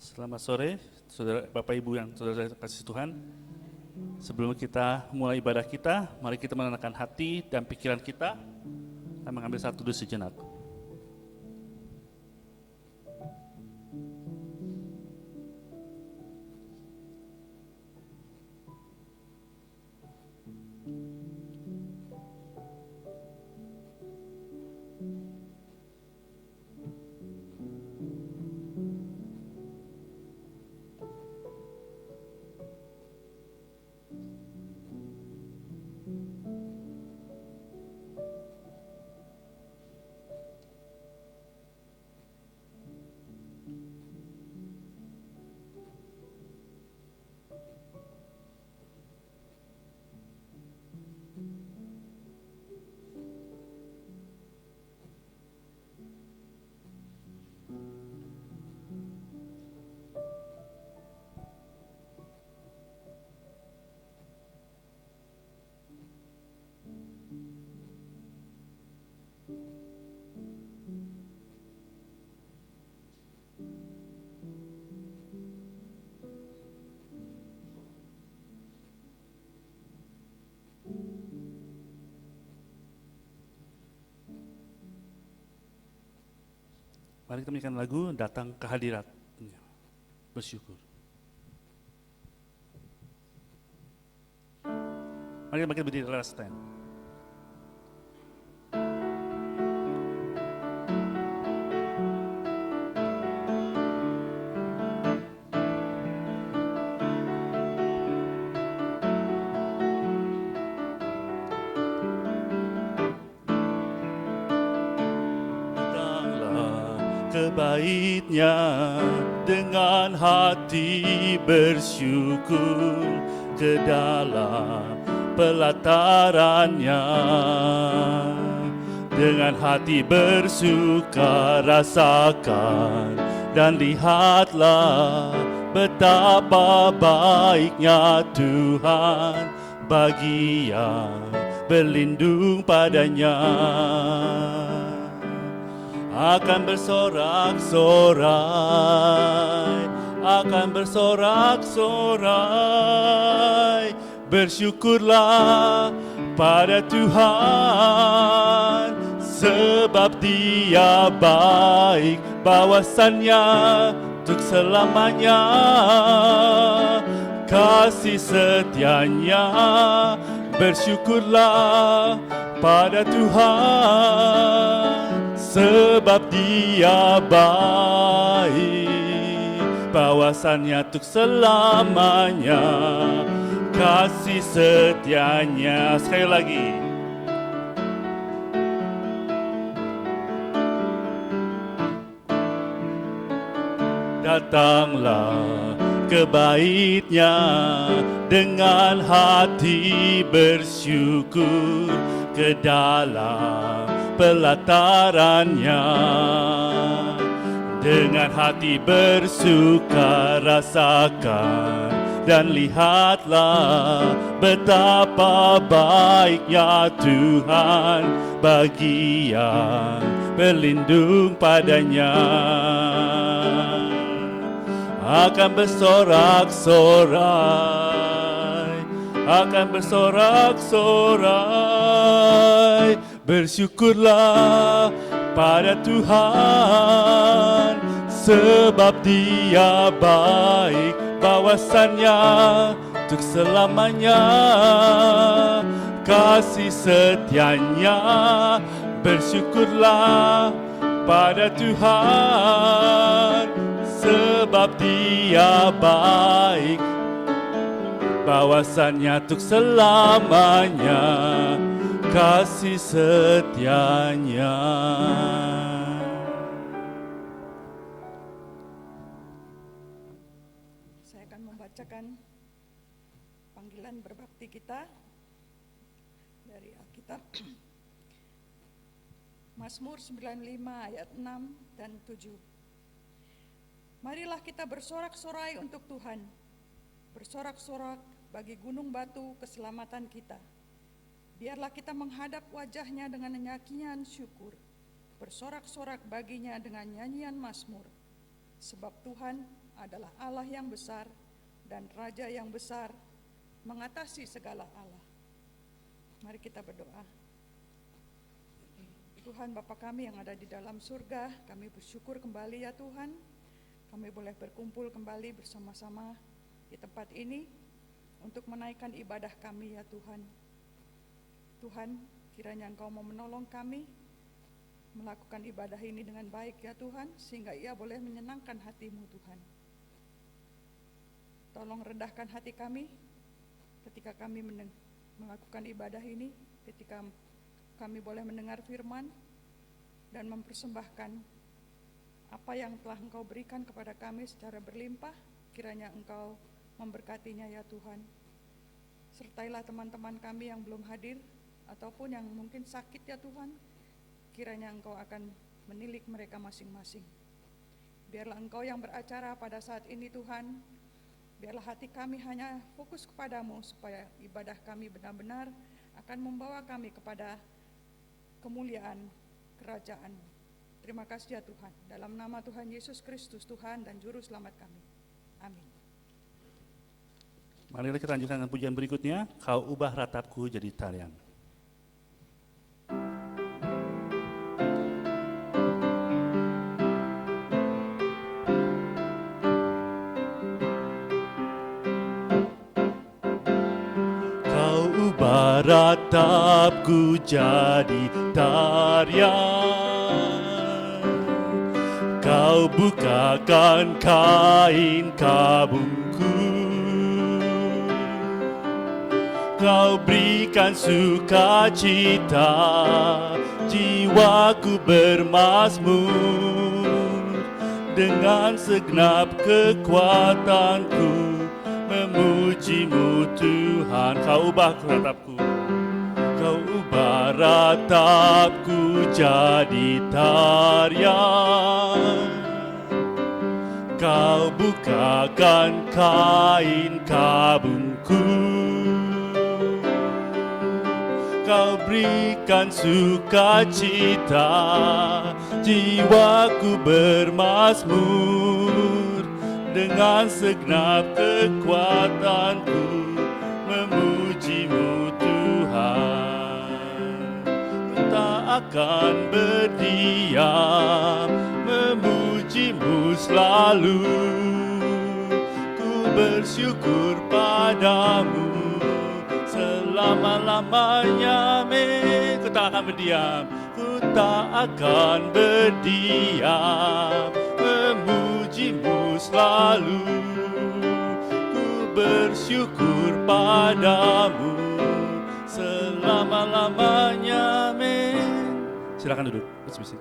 Selamat sore, saudara, Bapak Ibu yang saudara kasih Tuhan. Sebelum kita mulai ibadah kita, mari kita menenangkan hati dan pikiran kita dan mengambil satu duduk sejenak. Mari kita menyanyikan lagu Datang ke Hadirat. Bersyukur. Mari kita berdiri dalam stand. Baiknya dengan hati bersyukur ke dalam pelatarannya, dengan hati bersuka rasakan dan lihatlah betapa baiknya Tuhan bagi yang berlindung padanya. Akan bersorak-sorai, akan bersorak-sorai. Bersyukurlah pada Tuhan, sebab Dia baik, bahwasannya untuk selamanya. Kasih setianya, bersyukurlah pada Tuhan, sebab Dia baik, bahwasannya untuk selamanya. Kasih setianya. Sekali lagi. Datanglah ke Bait-Nya dengan hati bersyukur ke dalam pelatarannya, dengan hati bersuka rasakan dan lihatlah betapa baiknya Tuhan bagi yang berlindung padanya. Akan bersorak-sorai, akan bersorak-sorai. Bersyukurlah pada Tuhan, sebab Dia baik, bahwasannya untuk selamanya. Kasih setianya, bersyukurlah pada Tuhan, sebab Dia baik, bahwasannya untuk selamanya. Kasih setianya. Saya akan membacakan panggilan berbakti kita dari Alkitab. Mazmur 95 ayat 6 dan 7. Marilah kita bersorak-sorai untuk Tuhan, bersorak-sorak bagi gunung batu keselamatan kita. Biarlah kita menghadap wajah-Nya dengan nyanyian syukur, bersorak-sorak baginya dengan nyanyian mazmur. Sebab Tuhan adalah Allah yang besar dan Raja yang besar, mengatasi segala Allah. Mari kita berdoa. Tuhan Bapa kami yang ada di dalam surga, kami bersyukur kembali ya Tuhan, kami boleh berkumpul kembali bersama-sama di tempat ini untuk menaikkan ibadah kami ya Tuhan. Tuhan, kiranya Engkau mau menolong kami melakukan ibadah ini dengan baik ya Tuhan, sehingga ia boleh menyenangkan hati-Mu Tuhan. Tolong rendahkan hati kami ketika kami melakukan ibadah ini, ketika kami boleh mendengar firman dan mempersembahkan apa yang telah Engkau berikan kepada kami secara berlimpah. Kiranya Engkau memberkatinya ya Tuhan. Sertailah teman-teman kami yang belum hadir ataupun yang mungkin sakit ya Tuhan. Kiranya Engkau akan menilik mereka masing-masing. Biarlah Engkau yang beracara pada saat ini Tuhan. Biarlah hati kami hanya fokus kepadamu, supaya ibadah kami benar-benar akan membawa kami kepada kemuliaan kerajaan-Mu. Terima kasih ya Tuhan. Dalam nama Tuhan Yesus Kristus, Tuhan dan Juru Selamat kami. Amin. Mari kita lanjutkan dengan pujian berikutnya. Kau ubah ratapku jadi tarian. Ratapku jadi tarian, Kau bukakan kain kabungku, Kau berikan sukacita, jiwaku bermazmur, dengan segenap kekuatanku memuji-Mu Tuhan. Kau ubah ratapku, Kau ubah ratapku jadi tarian, Kau bukakan kain kabungku, Kau berikan sukacita, jiwaku bermazmur, dengan segenap kekuatanku memuji-Mu Tuhan. Ku tak akan berdiam, memuji-Mu selalu. Ku bersyukur padamu selama-lamanya. Amin. Ku tak akan berdiam, ku tak akan berdiam, memuji-Mu selalu. Ku bersyukur padamu selama-lamanya. Amin. Silakan duduk. Bismillah.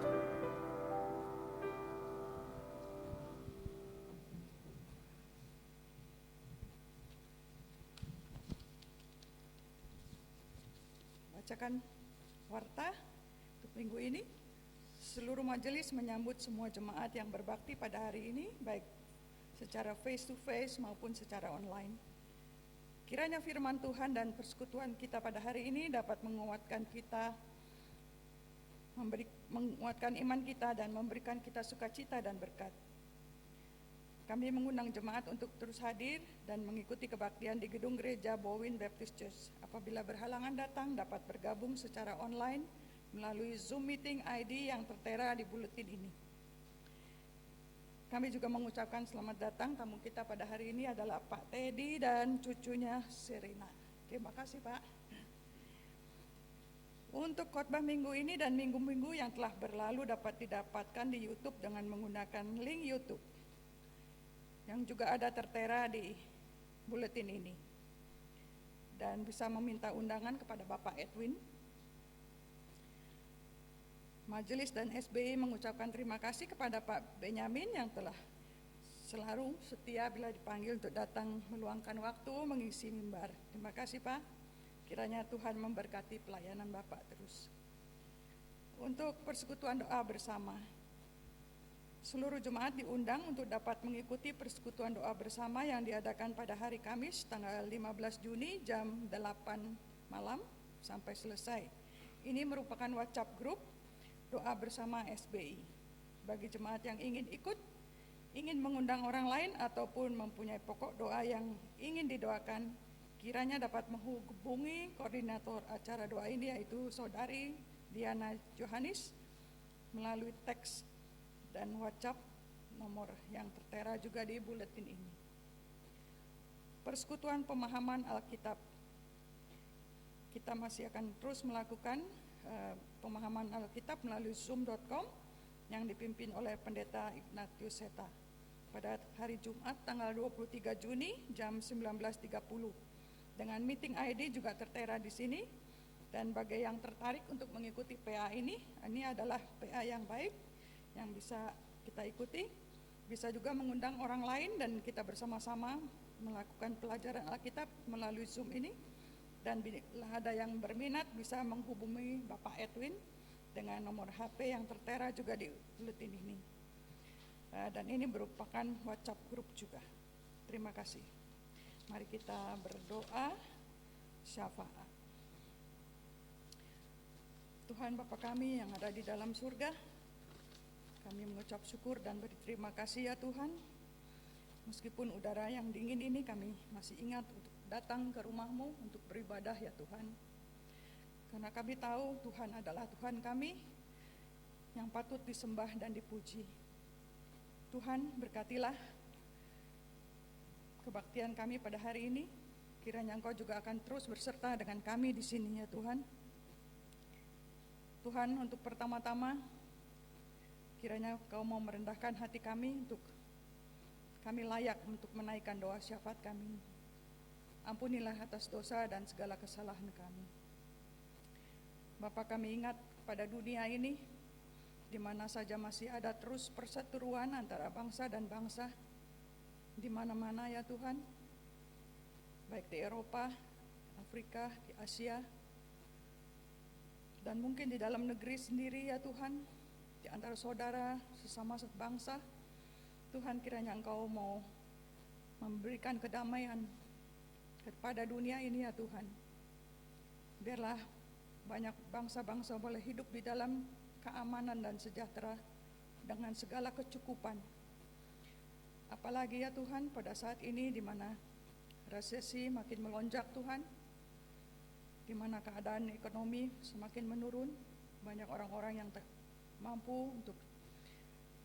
Bacakan warta untuk minggu ini. Seluruh majelis menyambut semua jemaat yang berbakti pada hari ini, baik secara face to face maupun secara online. Kiranya firman Tuhan dan persekutuan kita pada hari ini dapat menguatkan kita, menguatkan iman kita dan memberikan kita sukacita dan berkat. Kami mengundang jemaat untuk terus hadir dan mengikuti kebaktian di gedung gereja Bowen Baptist Church. Apabila berhalangan datang, dapat bergabung secara online melalui Zoom meeting ID yang tertera di buletin ini. Kami juga mengucapkan selamat datang tamu kita pada hari ini adalah Pak Teddy dan cucunya Serena. Terima kasih Pak. Untuk khotbah minggu ini dan minggu-minggu yang telah berlalu dapat didapatkan di YouTube dengan menggunakan link YouTube yang juga ada tertera di buletin ini. Dan bisa meminta undangan kepada Bapak Edwin. Majelis dan SBI mengucapkan terima kasih kepada Pak Benyamin yang telah selalu setia bila dipanggil untuk datang meluangkan waktu mengisi mimbar. Terima kasih Pak. Kiranya Tuhan memberkati pelayanan Bapak terus. Untuk persekutuan doa bersama, seluruh jemaat diundang untuk dapat mengikuti persekutuan doa bersama yang diadakan pada hari Kamis tanggal 15 Juni jam 8 malam sampai selesai. Ini merupakan WhatsApp group doa bersama SBI. Bagi jemaat yang ingin ikut, ingin mengundang orang lain ataupun mempunyai pokok doa yang ingin didoakan, kiranya dapat menghubungi koordinator acara doa ini, yaitu Saudari Diana Johanis, melalui teks dan WhatsApp nomor yang tertera juga di buletin ini. Persekutuan Pemahaman Alkitab. Kita masih akan terus melakukan pemahaman Alkitab melalui zoom.com yang dipimpin oleh Pendeta Ignatius Seta pada hari Jumat tanggal 23 Juni jam 19.30 dengan meeting ID juga tertera di sini. Dan bagi yang tertarik untuk mengikuti PA ini adalah PA yang baik yang bisa kita ikuti. Bisa juga mengundang orang lain dan kita bersama-sama melakukan pelajaran Alkitab melalui Zoom ini. Dan bila ada yang berminat bisa menghubungi Bapak Edwin dengan nomor HP yang tertera juga di buletin ini. Dan ini merupakan WhatsApp grup juga. Terima kasih. Mari kita berdoa syafaat. Tuhan Bapa kami yang ada di dalam surga, kami mengucap syukur dan berterima kasih ya Tuhan. Meskipun udara yang dingin ini, kami masih ingat untuk datang ke rumah-Mu untuk beribadah ya Tuhan. Karena kami tahu Tuhan adalah Tuhan kami yang patut disembah dan dipuji. Tuhan, berkatilah kebaktian kami pada hari ini. Kiranya Engkau juga akan terus berserta dengan kami di sini ya Tuhan. Tuhan, untuk pertama-tama kiranya Engkau mau merendahkan hati kami untuk kami layak untuk menaikkan doa syafaat kami. Ampunilah atas dosa dan segala kesalahan kami. Bapa, kami ingat pada dunia ini di mana saja masih ada terus perseteruan antara bangsa dan bangsa di mana-mana ya Tuhan, baik di Eropa, Afrika, di Asia, dan mungkin di dalam negeri sendiri ya Tuhan, di antara saudara sesama bangsa. Tuhan, kiranya Engkau mau memberikan kedamaian kepada dunia ini ya Tuhan. Biarlah banyak bangsa-bangsa boleh hidup di dalam keamanan dan sejahtera dengan segala kecukupan. Apalagi ya Tuhan pada saat ini di mana resesi makin melonjak Tuhan, di mana keadaan ekonomi semakin menurun, banyak orang-orang yang tak mampu untuk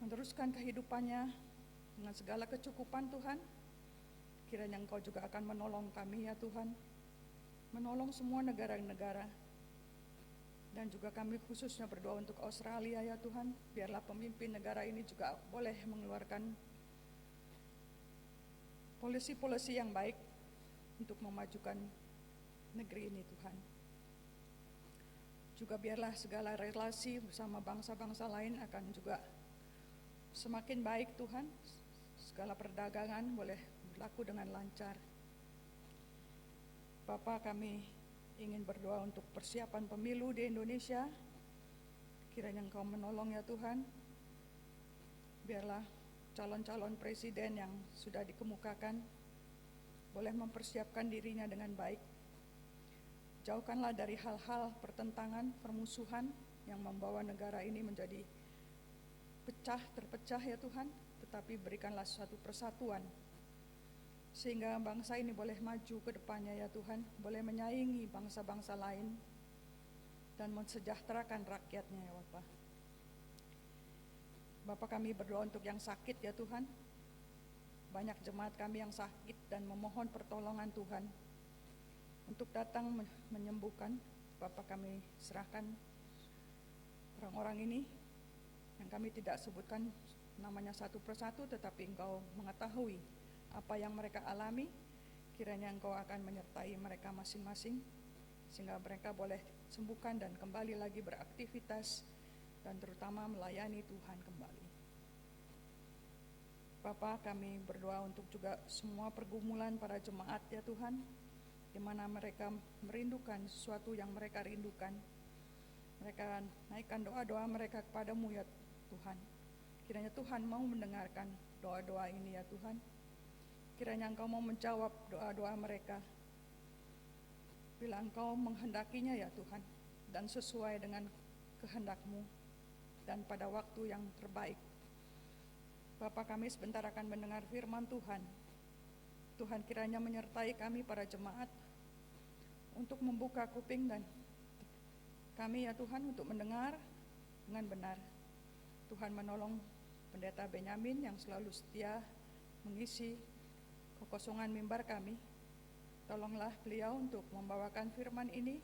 meneruskan kehidupannya dengan segala kecukupan Tuhan. Kiranya Engkau juga akan menolong kami ya Tuhan, menolong semua negara-negara. Dan juga kami khususnya berdoa untuk Australia ya Tuhan, biarlah pemimpin negara ini juga boleh mengeluarkan polisi-polisi yang baik untuk memajukan negeri ini Tuhan. Juga biarlah segala relasi bersama bangsa-bangsa lain akan juga semakin baik Tuhan. Segala perdagangan boleh berlaku dengan lancar. Bapa, kami ingin berdoa untuk persiapan pemilu di Indonesia. Kiranya Engkau menolong ya Tuhan. Biarlah calon-calon presiden yang sudah dikemukakan boleh mempersiapkan dirinya dengan baik. Jauhkanlah dari hal-hal pertentangan, permusuhan yang membawa negara ini menjadi terpecah ya Tuhan, tetapi berikanlah suatu persatuan sehingga bangsa ini boleh maju ke depannya ya Tuhan, boleh menyaingi bangsa-bangsa lain dan mensejahterakan rakyatnya ya Bapak. Bapak, kami berdoa untuk yang sakit ya Tuhan. Banyak jemaat kami yang sakit dan memohon pertolongan Tuhan untuk datang menyembuhkan. Bapak, kami serahkan orang-orang ini yang kami tidak sebutkan namanya satu persatu, tetapi Engkau mengetahui apa yang mereka alami. Kiranya Engkau akan menyertai mereka masing-masing sehingga mereka boleh sembuhkan dan kembali lagi beraktivitas dan terutama melayani Tuhan kembali. Bapa, kami berdoa untuk juga semua pergumulan para jemaat ya Tuhan, di mana mereka merindukan sesuatu yang mereka rindukan. Mereka naikkan doa-doa mereka kepadamu ya Tuhan. Kiranya Tuhan mau mendengarkan doa-doa ini ya Tuhan. Kiranya Engkau mau menjawab doa-doa mereka bila Engkau menghendakinya ya Tuhan, dan sesuai dengan kehendak-Mu dan pada waktu yang terbaik. Bapa, kami sebentar akan mendengar firman Tuhan. Tuhan kiranya menyertai kami para jemaat untuk membuka kuping dan kami ya Tuhan untuk mendengar dengan benar. Tuhan menolong Pendeta Benyamin yang selalu setia mengisi kekosongan mimbar kami. Tolonglah beliau untuk membawakan firman ini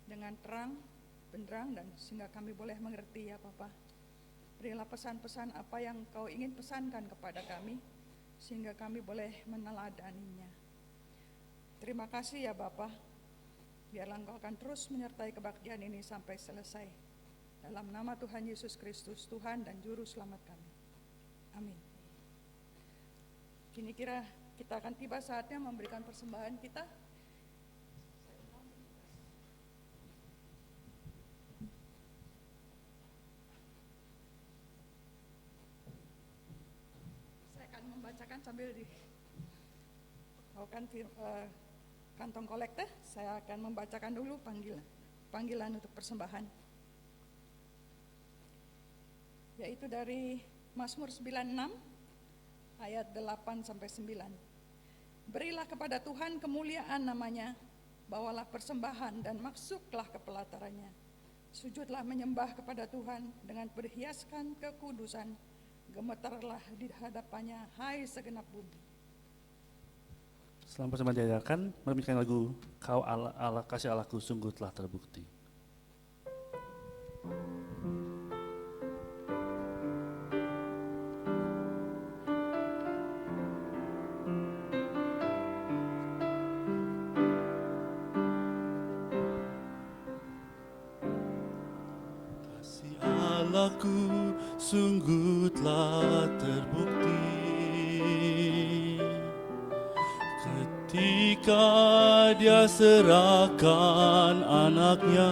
dengan terang, benderang, dan sehingga kami boleh mengerti ya Bapa. Berilah pesan-pesan apa yang Kau ingin pesankan kepada kami, sehingga kami boleh meneladaninya. Terima kasih ya Bapa. Biarlah Engkau akan terus menyertai kebaktian ini sampai selesai. Dalam nama Tuhan Yesus Kristus, Tuhan dan Juru Selamat kami. Amin. Kini kita akan tiba saatnya memberikan persembahan kita. Membacakan sambil dibawakan kantong kolekte. Saya akan membacakan dulu panggilan untuk persembahan, yaitu dari Mazmur 96 ayat 8 sampai 9. Berilah kepada Tuhan kemuliaan namanya, bawalah persembahan dan masuklah ke pelatarannya. Sujudlah menyembah kepada Tuhan dengan berhiaskan kekudusan. Gemetarlah di hadapannya, hai segenap bumi. Setelah persembahan diadakan, merenungkan lagu Kau Allah kasih Allahku sungguh telah terbukti. Kasih Allahku sungguh telah terbukti ketika Dia serahkan anaknya.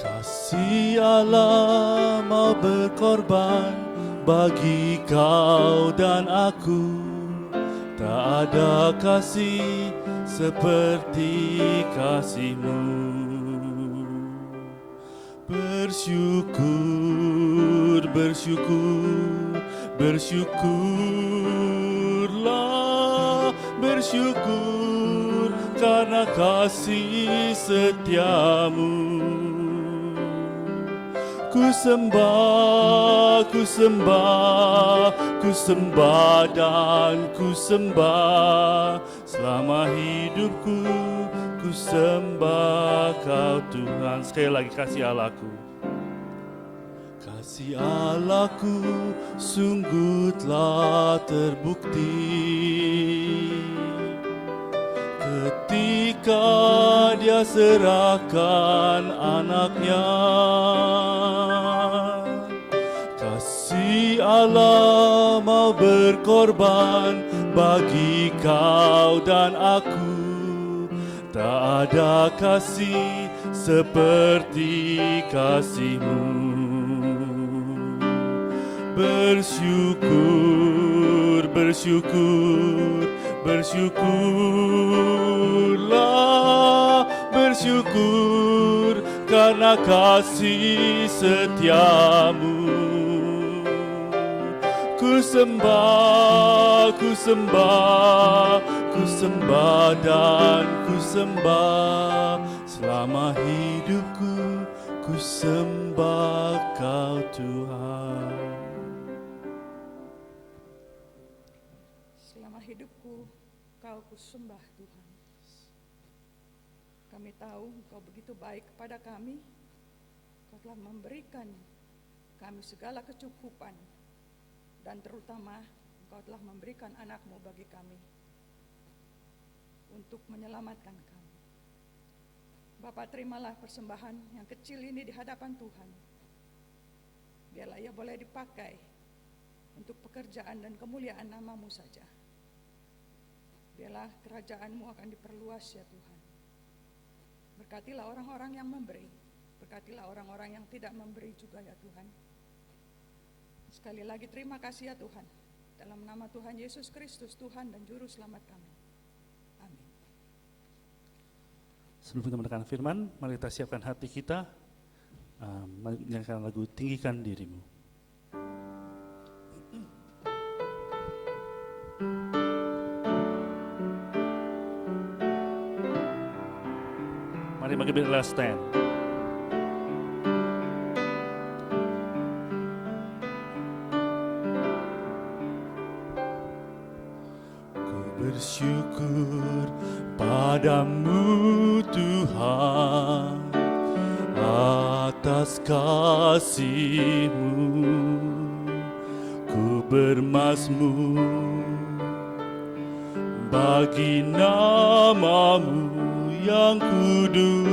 Kasih Allah mau berkorban bagi kau dan aku. Tak ada kasih seperti kasih-Mu. Bersyukur, bersyukur, bersyukurlah, bersyukur karena kasih setiamu. Ku sembah, ku sembah, ku sembah dan ku sembah selama hidupku. Ku sembah Kau Tuhan. Sekali lagi, kasih Allahku. Kasih Allahku sungguh telah terbukti ketika Dia serahkan anaknya. Kasih Allah mau berkorban bagi kau dan aku. Tak ada kasih seperti kasih-Mu. Bersyukur, bersyukur, bersyukurlah, bersyukur karena kasih setiamu. Ku sembah, ku sembah, ku sembah dan ku sembah selama hidupku. Ku sembah Kau Tuhan. Selama hidupku Kau kusembah Tuhan. Kami tahu Engkau begitu baik kepada kami. Kau telah memberikan kami segala kecukupan, dan terutama Engkau telah memberikan anak-Mu bagi kami untuk menyelamatkan kami. Bapa, terimalah persembahan yang kecil ini di hadapan Tuhan. Biarlah ia boleh dipakai untuk pekerjaan dan kemuliaan nama-Mu saja. Biarlah kerajaan-Mu akan diperluas ya Tuhan. Berkatilah orang-orang yang memberi, berkatilah orang-orang yang tidak memberi juga ya Tuhan. Sekali lagi terima kasih ya Tuhan. Dalam nama Tuhan Yesus Kristus, Tuhan dan Juru Selamat kami. Amin. Sebelum kita mendengarkan firman, mari kita siapkan hati kita, menyanyikan lagu Tinggikan Dirimu. Mari kita stand. Ku bersyukur padamu Tuhan atas kasih-Mu. Ku bermazmur bagi nama-Mu yang kudus,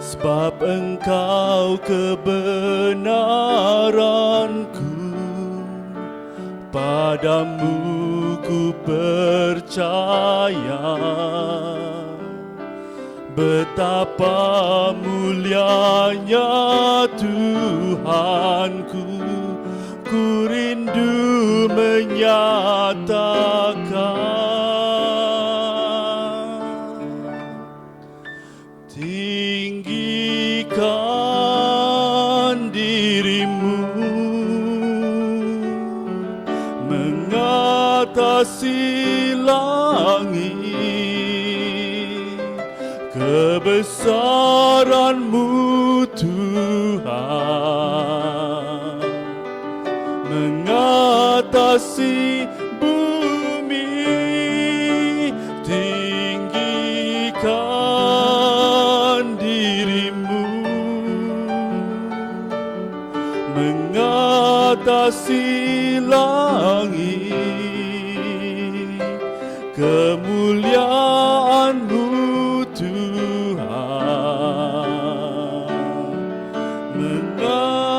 sebab Engkau kebenaranku, padamu ku percaya. Betapa mulianya Tuhanku, ku rindu menyatakan. Tinggikan dirimu mengatasi langit, kebesaran-Mu Tuhan mengatasi bumi. Tinggikan dirimu mengatasi langit, kemuliaan-Mu Tuhan mengatasi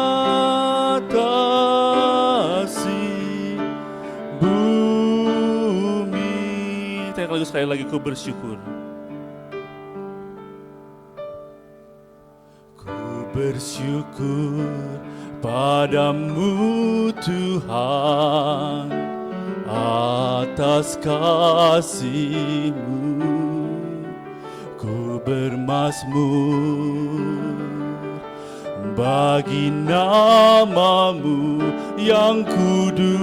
bumi. Sekali lagi ku bersyukur. Ku bersyukur padamu Tuhan atas kasih-Mu. Ku bermazmur bagi nama-Mu yang kudus,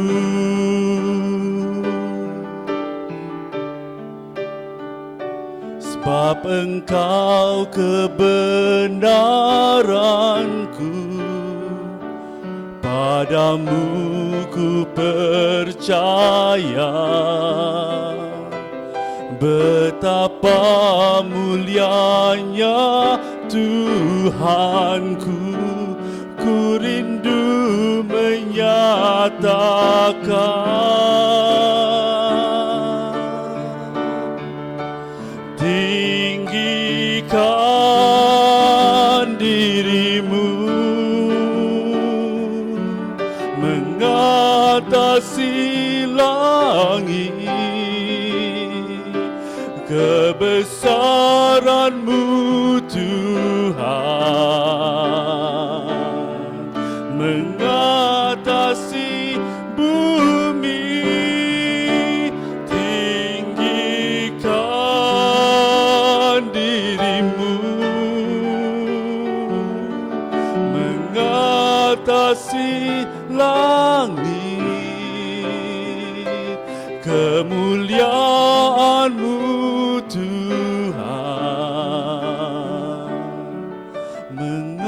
sebab Engkau kebenaranku, padamu ku percaya. Betapa mulianya Tuhanku, ku rindu menyatakan. Tinggikan dirimu mengatasi langit, kebesaran-Mu Tuhan mengatasi bumi. Tinggikan dirimu mengatasi langit, kemuliaan-Mu Tuhan mengatasi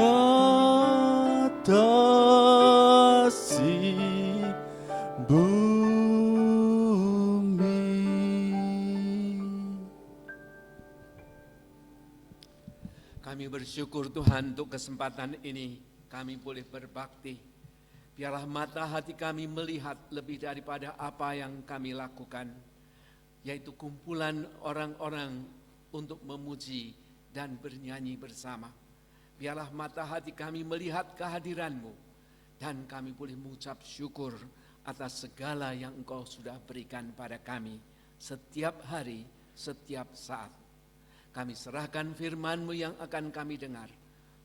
bumi. Kami bersyukur Tuhan untuk kesempatan ini kami boleh berbakti. Biarlah mata hati kami melihat lebih daripada apa yang kami lakukan, yaitu kumpulan orang-orang untuk memuji dan bernyanyi bersama. Biarlah mata hati kami melihat kehadiran-Mu, dan kami boleh mengucap syukur atas segala yang Engkau sudah berikan pada kami setiap hari, setiap saat. Kami serahkan firman-Mu yang akan kami dengar,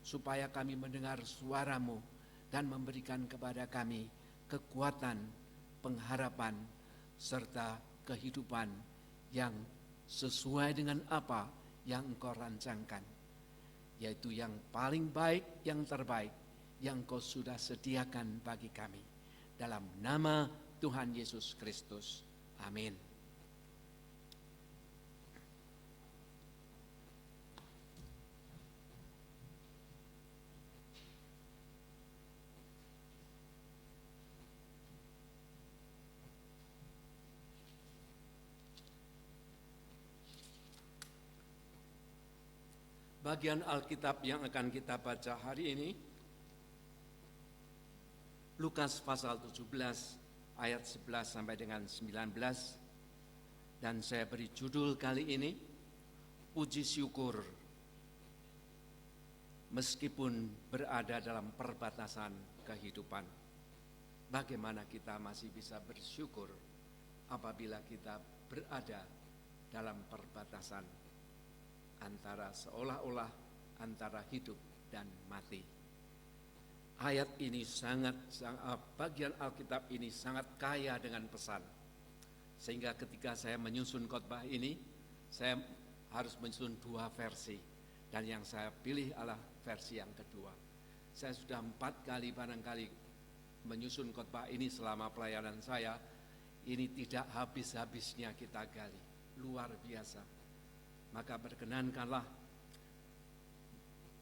supaya kami mendengar suara-Mu dan memberikan kepada kami kekuatan, pengharapan, serta kehidupan yang sesuai dengan apa yang Engkau rancangkan, yaitu yang paling baik, yang terbaik, yang Engkau sudah sediakan bagi kami. Dalam nama Tuhan Yesus Kristus. Amin. Bagian Alkitab yang akan kita baca hari ini, Lukas pasal 17 ayat 11 sampai dengan 19, dan saya beri judul kali ini, Puji Syukur meskipun berada dalam perbatasan kehidupan. Bagaimana kita masih bisa bersyukur apabila kita berada dalam perbatasan antara seolah-olah antara hidup dan mati. Ayat ini bagian Alkitab ini sangat kaya dengan pesan. Sehingga ketika saya menyusun khotbah ini, saya harus menyusun 2 versi. Dan yang saya pilih adalah versi yang kedua. Saya sudah 4 kali barangkali menyusun khotbah ini selama pelayanan saya. Ini tidak habis-habisnya kita gali. Luar biasa. Maka berkenankanlah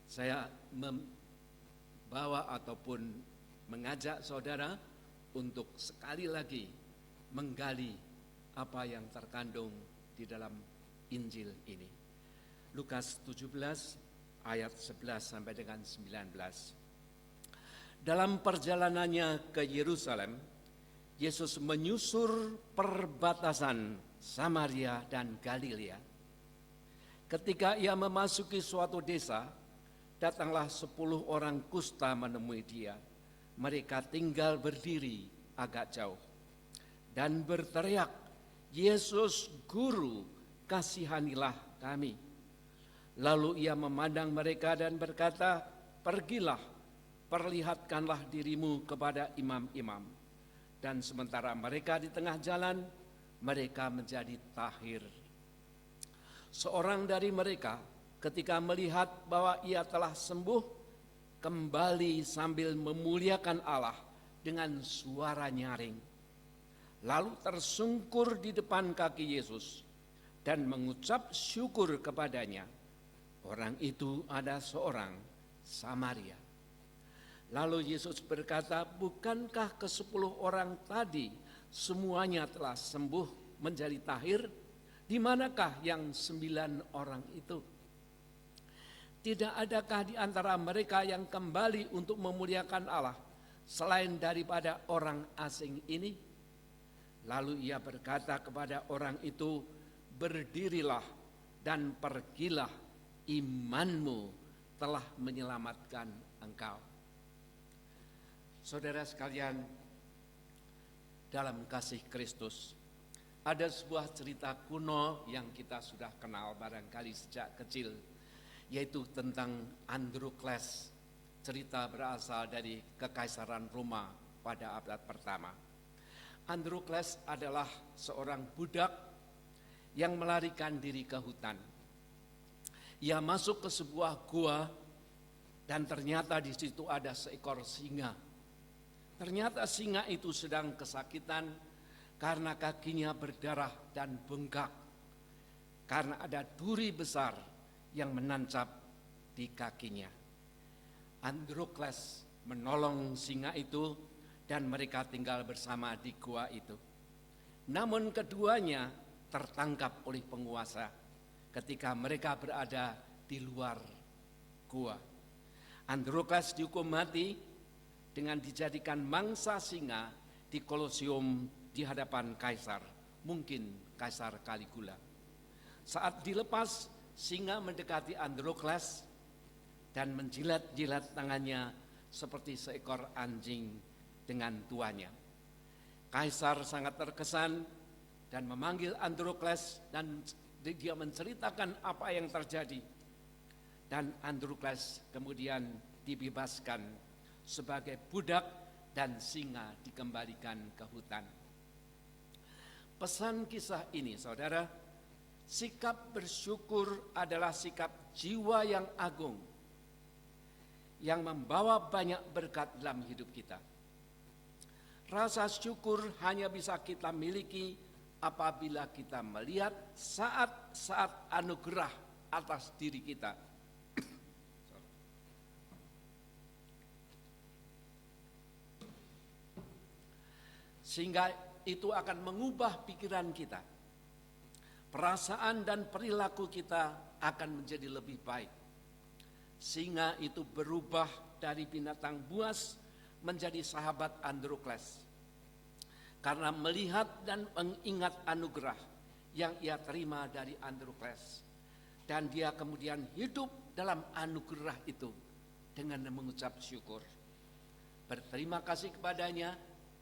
saya membawa ataupun mengajak saudara untuk sekali lagi menggali apa yang terkandung di dalam Injil ini. Lukas 17 ayat 11 sampai dengan 19. Dalam perjalanannya ke Yerusalem, Yesus menyusur perbatasan Samaria dan Galilea. Ketika ia memasuki suatu desa, datanglah 10 orang kusta menemui dia. Mereka tinggal berdiri agak jauh dan berteriak, "Yesus, Guru, kasihanilah kami." Lalu ia memandang mereka dan berkata, "Pergilah, perlihatkanlah dirimu kepada imam-imam." Dan sementara mereka di tengah jalan, mereka menjadi tahir. Seorang dari mereka ketika melihat bahwa ia telah sembuh, kembali sambil memuliakan Allah dengan suara nyaring. Lalu tersungkur di depan kaki Yesus dan mengucap syukur kepadanya. Orang itu ada seorang Samaria. Lalu Yesus berkata, "Bukankah ke-10 orang tadi semuanya telah sembuh menjadi tahir? Di manakah yang 9 orang itu? Tidak adakah di antara mereka yang kembali untuk memuliakan Allah selain daripada orang asing ini?" Lalu ia berkata kepada orang itu, "Berdirilah dan pergilah, imanmu telah menyelamatkan engkau." Saudara sekalian, dalam kasih Kristus, ada sebuah cerita kuno yang kita sudah kenal barangkali sejak kecil, yaitu tentang Androkles. Cerita berasal dari Kekaisaran Roma pada abad pertama. Androkles adalah seorang budak yang melarikan diri ke hutan. Ia masuk ke sebuah gua dan ternyata di situ ada seekor singa. Ternyata singa itu sedang kesakitan karena kakinya berdarah dan bengkak, karena ada duri besar yang menancap di kakinya. Androkles menolong singa itu dan mereka tinggal bersama di gua itu. Namun keduanya tertangkap oleh penguasa ketika mereka berada di luar gua. Androkles dihukum mati dengan dijadikan mangsa singa di Kolosium di hadapan kaisar, mungkin Kaisar Caligula. Saat dilepas, singa mendekati Androkles dan menjilat-jilat tangannya seperti seekor anjing dengan tuannya. Kaisar sangat terkesan dan memanggil Androkles dan dia menceritakan apa yang terjadi. Dan Androkles kemudian dibebaskan sebagai budak dan singa dikembalikan ke hutan. Pesan kisah ini, saudara, sikap bersyukur adalah sikap jiwa yang agung yang membawa banyak berkat dalam hidup kita. Rasa syukur hanya bisa kita miliki apabila kita melihat saat-saat anugerah atas diri kita. Sehingga itu akan mengubah pikiran kita. Perasaan dan perilaku kita akan menjadi lebih baik. Singa itu berubah dari binatang buas menjadi sahabat Androkles. Karena melihat dan mengingat anugerah yang ia terima dari Androkles. Dan dia kemudian hidup dalam anugerah itu dengan mengucap syukur. Berterima kasih kepadanya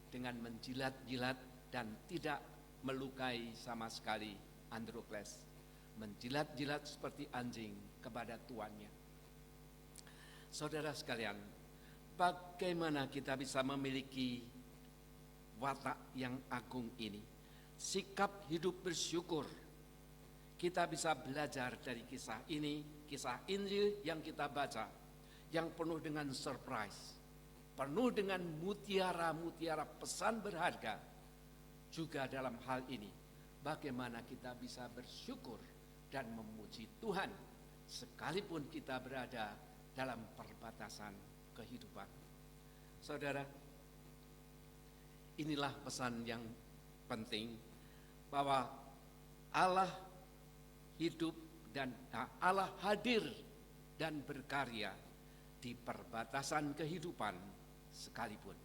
dengan menjilat-jilat dan tidak melukai sama sekali Androkles. Menjilat-jilat seperti anjing kepada tuannya. Saudara sekalian, bagaimana kita bisa memiliki watak yang agung ini? Sikap hidup bersyukur. Kita bisa belajar dari kisah ini, kisah Injil yang kita baca, yang penuh dengan surprise, penuh dengan mutiara-mutiara pesan berharga. Juga dalam hal ini, bagaimana kita bisa bersyukur dan memuji Tuhan, sekalipun kita berada dalam perbatasan kehidupan. Saudara, inilah pesan yang penting, bahwa Allah hidup dan Allah hadir dan berkarya di perbatasan kehidupan sekalipun.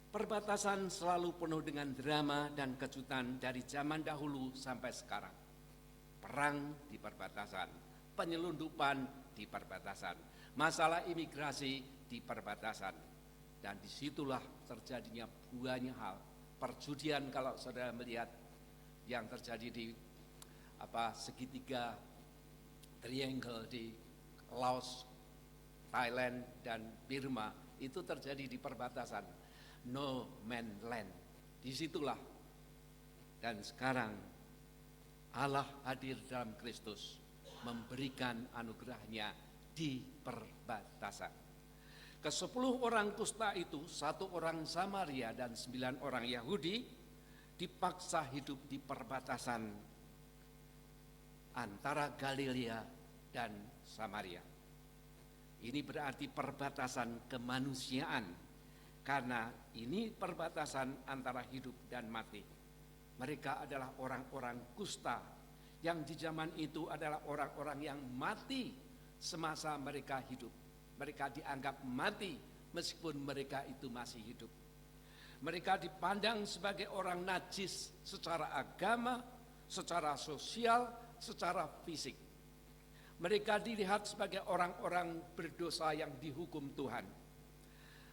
Perbatasan selalu penuh dengan drama dan kejutan dari zaman dahulu sampai sekarang. Perang di perbatasan, penyelundupan di perbatasan, masalah imigrasi di perbatasan, dan disitulah terjadinya banyak hal. Perjudian, kalau saudara melihat yang terjadi di segitiga triangle di Laos, Thailand dan Burma, itu terjadi di perbatasan, no man's land. Disitulah, dan sekarang Allah hadir dalam Kristus, memberikan anugerahnya di perbatasan. Ke-10 orang kusta itu, 1 orang Samaria dan 9 orang Yahudi dipaksa hidup di perbatasan antara Galilea dan Samaria. Ini berarti perbatasan kemanusiaan, karena ini perbatasan antara hidup dan mati. Mereka adalah orang-orang kusta, yang di zaman itu adalah orang-orang yang mati semasa mereka hidup. Mereka dianggap mati meskipun mereka itu masih hidup. Mereka dipandang sebagai orang najis secara agama, secara sosial, secara fisik. Mereka dilihat sebagai orang-orang berdosa yang dihukum Tuhan.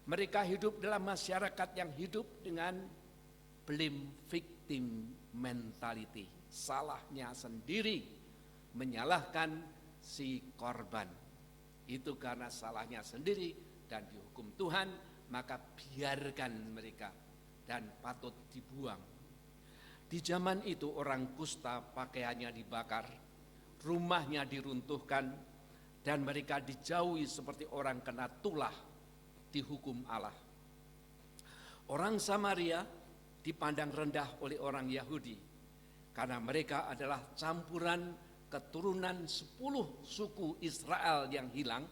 Mereka hidup dalam masyarakat yang hidup dengan blame victim mentality. Salahnya sendiri, menyalahkan si korban. Itu karena salahnya sendiri dan dihukum Tuhan, maka biarkan mereka dan patut dibuang. Di zaman itu orang kusta pakaiannya dibakar, rumahnya diruntuhkan, dan mereka dijauhi seperti orang kena tulah dihukum Allah. Orang Samaria dipandang rendah oleh orang Yahudi karena mereka adalah campuran keturunan 10 suku Israel yang hilang.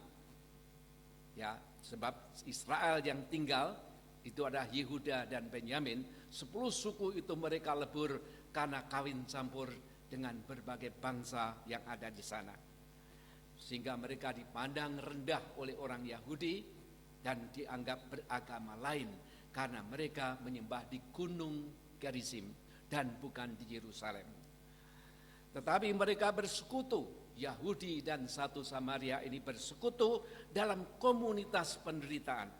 Ya, sebab Israel yang tinggal itu ada Yehuda dan Benyamin. 10 suku itu mereka lebur karena kawin campur dengan berbagai bangsa yang ada di sana. Sehingga mereka dipandang rendah oleh orang Yahudi dan dianggap beragama lain karena mereka menyembah di Gunung Gerizim dan bukan di Yerusalem. Tetapi mereka bersekutu, Yahudi dan satu Samaria ini bersekutu dalam komunitas penderitaan,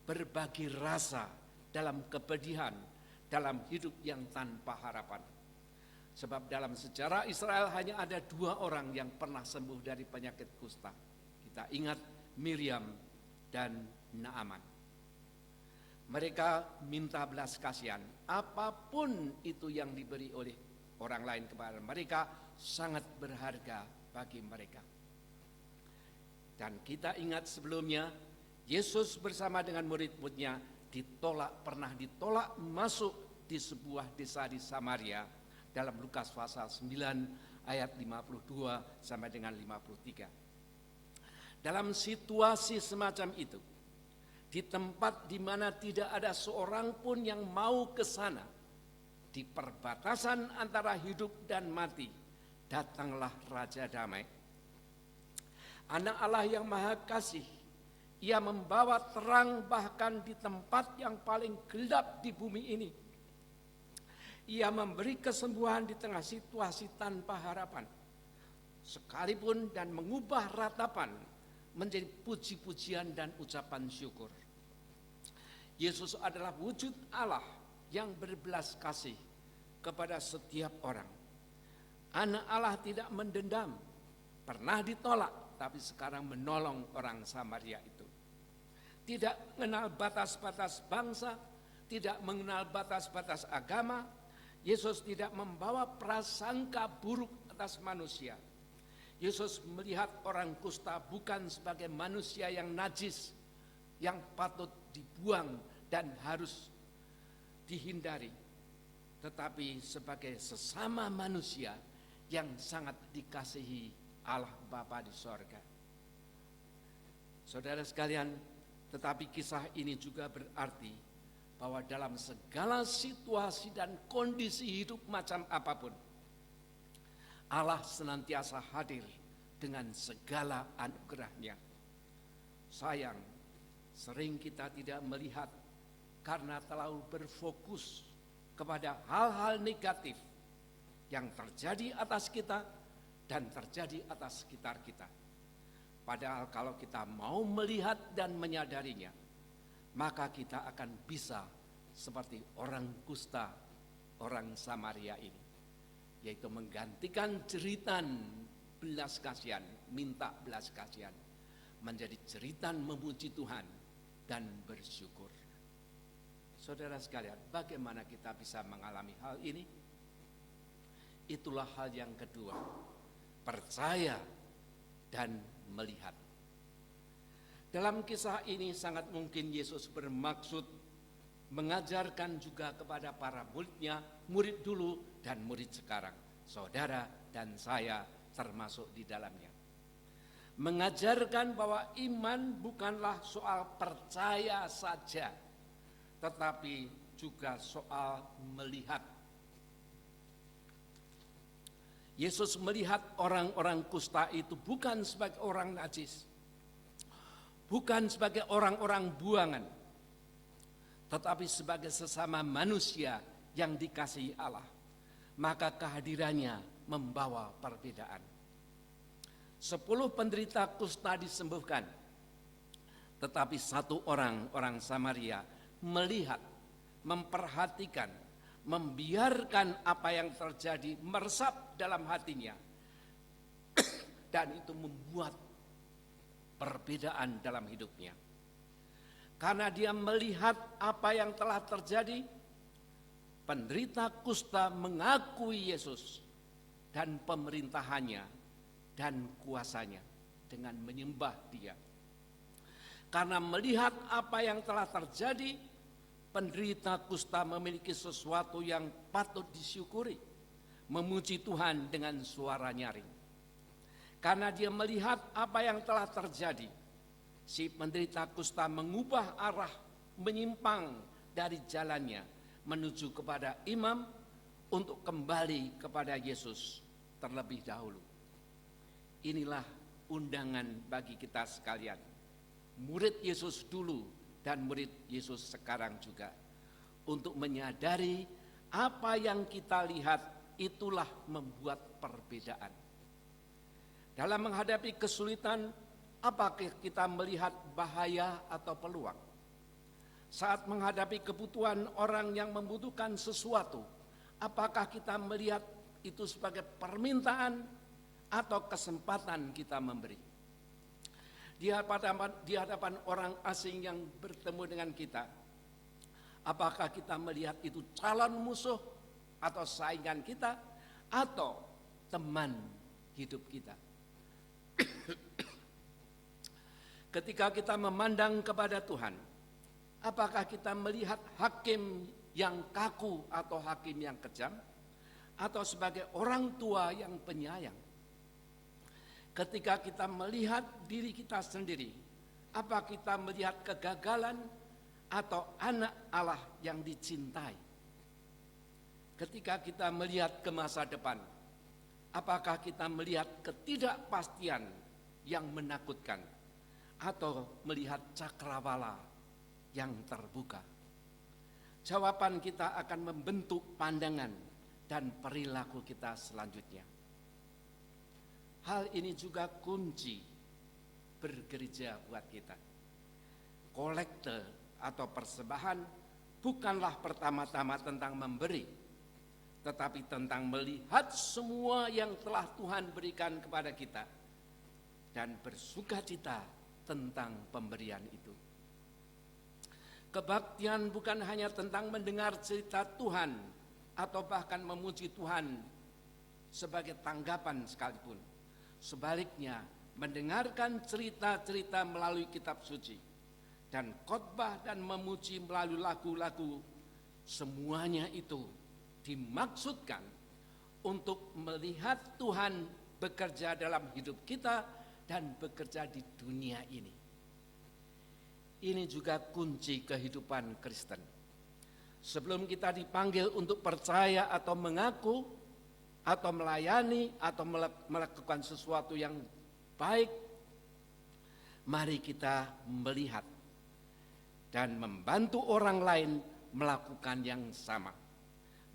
berbagi rasa dalam kepedihan, dalam hidup yang tanpa harapan. Sebab dalam sejarah Israel hanya ada 2 orang yang pernah sembuh dari penyakit kusta. Kita ingat Miriam dan Naaman. Mereka minta belas kasihan, apapun itu yang diberi oleh orang lain kepada mereka sangat berharga bagi mereka. Dan kita ingat sebelumnya, Yesus bersama dengan murid-muridnya pernah ditolak masuk di sebuah desa di Samaria dalam Lukas pasal 9 ayat 52 sampai dengan 53. Dalam situasi semacam itu, di tempat di mana tidak ada seorang pun yang mau ke sana, di perbatasan antara hidup dan mati, datanglah Raja Damai. Anak Allah yang Maha Kasih, Ia membawa terang bahkan di tempat yang paling gelap di bumi ini. Ia memberi kesembuhan di tengah situasi tanpa harapan, sekalipun dan mengubah ratapan menjadi puji-pujian dan ucapan syukur. Yesus adalah wujud Allah yang berbelas kasih kepada setiap orang. Anak Allah tidak mendendam, pernah ditolak, tapi sekarang menolong orang Samaria itu. Tidak mengenal batas-batas bangsa, tidak mengenal batas-batas agama. Yesus tidak membawa prasangka buruk atas manusia. Yesus melihat orang kusta bukan sebagai manusia yang najis, yang patut dibuang dan harus dihindari, tetapi sebagai sesama manusia yang sangat dikasihi Allah Bapa di sorga. Saudara sekalian, tetapi kisah ini juga berarti bahwa dalam segala situasi dan kondisi hidup macam apapun, Allah senantiasa hadir dengan segala anugerah-Nya. Sayang, sering kita tidak melihat karena terlalu berfokus kepada hal-hal negatif yang terjadi atas kita dan terjadi atas sekitar kita. Padahal kalau kita mau melihat dan menyadarinya, maka kita akan bisa seperti orang kusta, orang Samaria ini, yaitu menggantikan jeritan belas kasihan, minta belas kasihan, menjadi jeritan memuji Tuhan dan bersyukur. Saudara sekalian, bagaimana kita bisa mengalami hal ini? Itulah hal yang kedua, percaya dan melihat. Dalam kisah ini sangat mungkin Yesus bermaksud mengajarkan juga kepada para muridnya, murid dulu dan murid sekarang, saudara dan saya termasuk di dalamnya. Mengajarkan bahwa iman bukanlah soal percaya saja, tetapi juga soal melihat. Yesus melihat orang-orang kusta itu bukan sebagai orang najis, bukan sebagai orang-orang buangan, tetapi sebagai sesama manusia yang dikasihi Allah. Maka kehadirannya membawa perbedaan. 10 penderita kusta disembuhkan, tetapi satu orang Samaria melihat, memperhatikan, membiarkan apa yang terjadi meresap dalam hatinya, dan itu membuat perbedaan dalam hidupnya. Karena dia melihat apa yang telah terjadi, penderita kusta mengakui Yesus dan pemerintahannya dan kuasanya dengan menyembah Dia. Karena melihat apa yang telah terjadi, penderita kusta memiliki sesuatu yang patut disyukuri, memuji Tuhan dengan suara nyaring. Karena dia melihat apa yang telah terjadi, si penderita kusta mengubah arah, menyimpang dari jalannya menuju kepada imam untuk kembali kepada Yesus terlebih dahulu. Inilah undangan bagi kita sekalian, murid Yesus dulu dan murid Yesus sekarang juga, untuk menyadari apa yang kita lihat itulah membuat perbedaan. Dalam menghadapi kesulitan, apakah kita melihat bahaya atau peluang? Saat menghadapi kebutuhan orang yang membutuhkan sesuatu, apakah kita melihat itu sebagai permintaan atau kesempatan kita memberi? Di hadapan orang asing yang bertemu dengan kita, apakah kita melihat itu calon musuh atau saingan kita atau teman hidup kita? Ketika kita memandang kepada Tuhan, apakah kita melihat hakim yang kaku atau hakim yang kejam, atau sebagai orang tua yang penyayang? Ketika kita melihat diri kita sendiri, apa kita melihat kegagalan atau anak Allah yang dicintai? Ketika kita melihat ke masa depan, apakah kita melihat ketidakpastian yang menakutkan atau melihat cakrawala yang terbuka. Jawaban kita akan membentuk pandangan dan perilaku kita selanjutnya. Hal ini juga kunci bergereja buat kita. Kolekte atau persembahan bukanlah pertama-tama tentang memberi, tetapi tentang melihat semua yang telah Tuhan berikan kepada kita dan bersukacita tentang pemberian itu. Kebaktian bukan hanya tentang mendengar cerita Tuhan atau bahkan memuji Tuhan sebagai tanggapan sekalipun. Sebaliknya, mendengarkan cerita-cerita melalui kitab suci dan khotbah dan memuji melalui lagu-lagu, semuanya itu dimaksudkan untuk melihat Tuhan bekerja dalam hidup kita dan bekerja di dunia ini. Ini juga kunci kehidupan Kristen. Sebelum kita dipanggil untuk percaya atau mengaku atau melayani atau melakukan sesuatu yang baik, mari kita melihat dan membantu orang lain melakukan yang sama.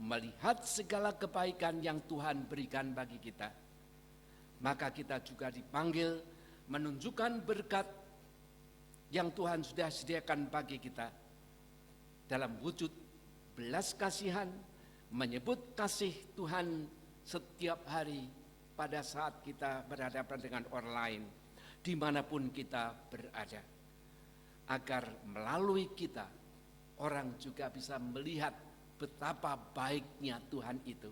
Melihat segala kebaikan yang Tuhan berikan bagi kita, maka kita juga dipanggil menunjukkan berkat yang Tuhan sudah sediakan bagi kita dalam wujud belas kasihan, menyebut kasih Tuhan setiap hari pada saat kita berhadapan dengan orang lain, dimanapun kita berada, agar melalui kita orang juga bisa melihat betapa baiknya Tuhan itu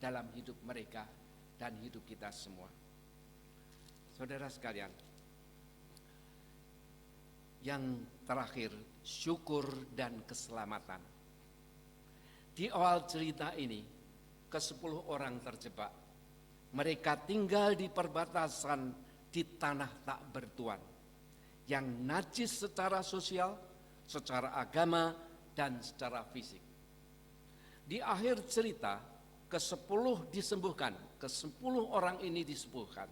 dalam hidup mereka dan hidup kita semua. Saudara sekalian, yang terakhir, syukur dan keselamatan. Di awal cerita ini, ke-10 orang terjebak. Mereka tinggal di perbatasan di tanah tak bertuan, yang najis secara sosial, secara agama, dan secara fisik. Di akhir cerita, ke-10 disembuhkan, ke-10 orang ini disembuhkan.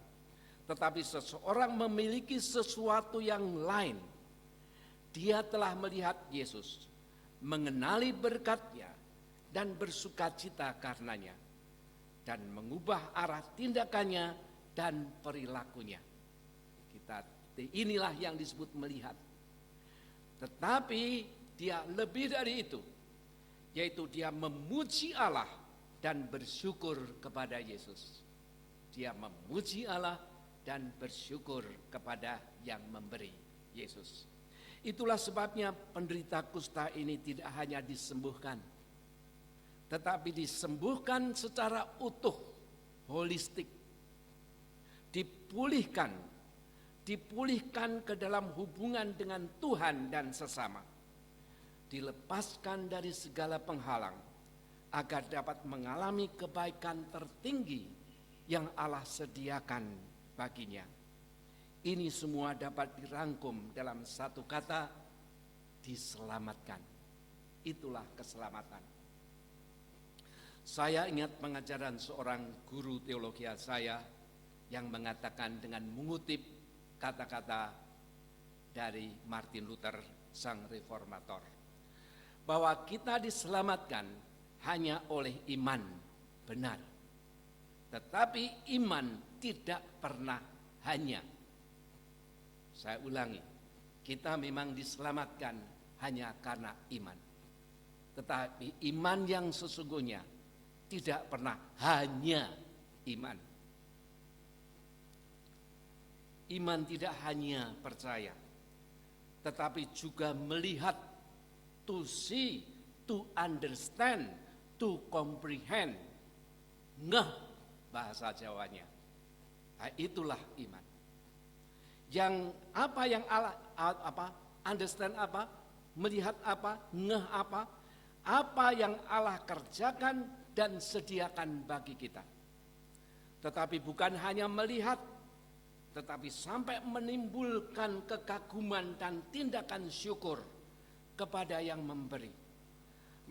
Tetapi seseorang memiliki sesuatu yang lain. Dia telah melihat Yesus, mengenali berkat-Nya, dan bersukacita karenanya, dan mengubah arah tindakannya dan perilakunya. Inilah yang disebut melihat. Tetapi dia lebih dari itu, yaitu dia memuji Allah dan bersyukur kepada Yesus. Dia memuji Allah dan bersyukur kepada yang memberi, Yesus. Itulah sebabnya penderita kusta ini tidak hanya disembuhkan, tetapi disembuhkan secara utuh, holistik. Dipulihkan ke dalam hubungan dengan Tuhan dan sesama. Dilepaskan dari segala penghalang, agar dapat mengalami kebaikan tertinggi yang Allah sediakan baginya. Ini semua dapat dirangkum dalam satu kata, diselamatkan. Itulah keselamatan. Saya ingat pengajaran seorang guru teologi saya yang mengatakan dengan mengutip kata-kata dari Martin Luther, sang reformator, bahwa kita diselamatkan hanya oleh iman benar. Tetapi iman tidak pernah hanya. Saya ulangi, kita memang diselamatkan hanya karena iman. Tetapi iman yang sesungguhnya tidak pernah hanya iman. Iman tidak hanya percaya, tetapi juga melihat, to see, to understand, to comprehend. Ngeh bahasa Jawanya. Nah, itulah iman. Yang Allah understand apa, melihat apa, ngeh apa yang Allah kerjakan dan sediakan bagi kita. Tetapi bukan hanya melihat, tetapi sampai menimbulkan kekaguman dan tindakan syukur kepada yang memberi.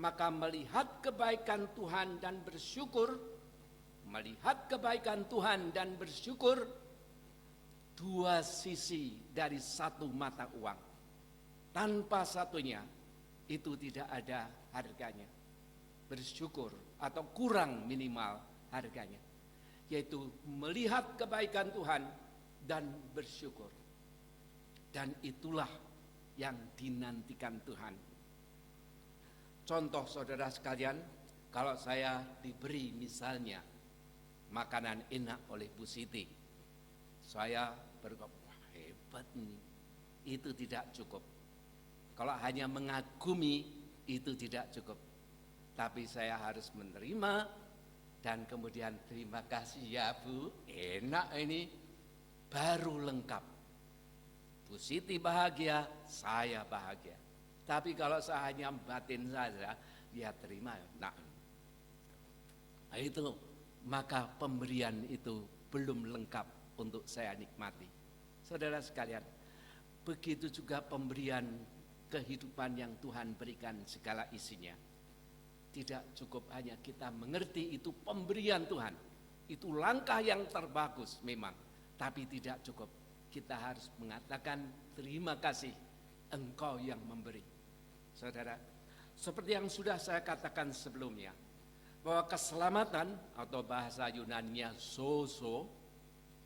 Maka melihat kebaikan Tuhan dan bersyukur, dua sisi dari satu mata uang. Tanpa satunya itu tidak ada harganya. Bersyukur atau kurang minimal harganya, yaitu melihat kebaikan Tuhan dan bersyukur. Dan itulah yang dinantikan Tuhan. Contoh saudara sekalian, kalau saya diberi misalnya makanan enak oleh Bu Siti, saya berkata, wah hebat nih, itu tidak cukup. Kalau hanya mengagumi itu tidak cukup. Tapi saya harus menerima dan kemudian terima kasih ya Bu, enak ini, baru lengkap. Bu Siti bahagia, saya bahagia. Tapi kalau saya hanya batin saja, ya terima. Nah itu, maka pemberian itu belum lengkap untuk saya nikmati. Saudara sekalian, begitu juga pemberian kehidupan yang Tuhan berikan segala isinya. Tidak cukup hanya kita mengerti itu pemberian Tuhan. Itu langkah yang terbagus memang. Tapi tidak cukup. Kita harus mengatakan terima kasih Engkau yang memberi. Saudara, seperti yang sudah saya katakan sebelumnya, bahwa keselamatan atau bahasa Yunaninya sozo,